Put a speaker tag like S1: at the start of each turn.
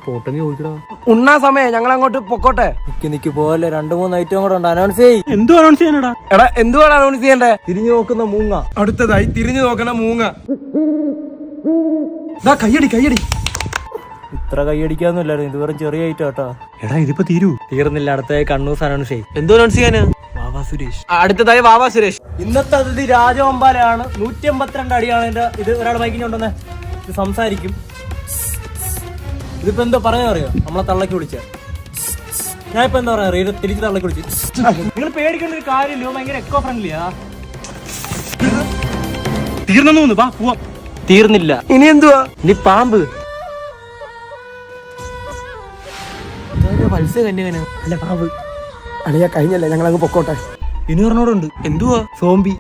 S1: പോട്ടെന്ന് ചോദിക്കടാ.
S2: ഉണ്ണാ സമയം ഞങ്ങൾ അങ്ങോട്ട് പൊക്കോട്ടെ.
S1: നിക്ക് പോലെ 2-3 ഐറ്റം കൂടെ ഉണ്ട്. അനൗൺസ് ചെയ്യ്.
S3: എന്തോ അനൗൺസ് ചെയ്യാനടാ?
S2: എടാ എന്തുവാണ് അനൗൺസ് ചെയ്യണ്ടേ?
S1: തിരിഞ്ഞു നോക്കുന്ന മൂങ്ങ.
S2: അടുത്തതായി തിരിഞ്ഞു നോക്കണ മൂങ്ങ. കയ്യടി കയ്യടി.
S1: ഇത്ര കൈയടിക്കാന്നില്ലായിരുന്നു, ഇത് വെറും ചെറിയ ഐറ്റം കേട്ടോ.
S3: എടാ ഇതിപ്പോ തീരൂ.
S1: തീർന്നില്ല, അടുത്തായി കണ്ണൂസ് അനൗൺസ് ചെയ്യും.
S3: എന്തോ അനൗൺസ് ചെയ്യാനാ?
S1: വാവാ സുരേഷ്.
S2: അടുത്തതായി വാവാ സുരേഷ്.
S1: ഇന്നത്തെ അതിഥി രാജവമ്പാലാണ്. 152 അടിയാണ് എന്റെ. ഇത് ഒരാൾ മൈക്കിഞ്ഞുണ്ടെന്ന് ഇത് സംസാരിക്കും. ഇതിപ്പോ എന്തോ പറയാൻ അറിയോ? നമ്മളെ തള്ളക്ക് വിളിച്ച ഞാൻ ഇപ്പൊ എന്താ പറയാ, തിരിച്ച് തള്ളക്ക് വിളിച്ചു.
S3: നിങ്ങൾ പേടിക്കേണ്ട ഒരു കാര്യമില്ലോ, ഭയങ്കര എക്കോ ഫ്രണ്ട്ലിയാ. തീർന്നു വാ പോവാം.
S1: തീർന്നില്ല,
S2: ഇനി എന്തുവാ?
S1: ഇനി പാമ്പ്. മത്സ്യ കന്യകന് അല്ല പാമ്പ്.
S2: അളിയ കഴിഞ്ഞല്ലേ, ഞങ്ങൾ അങ്ങ് പൊക്കോട്ടെ.
S1: ഇനി പറഞ്ഞോടുണ്ട്.
S3: എന്തുവാ?
S1: സോംബി.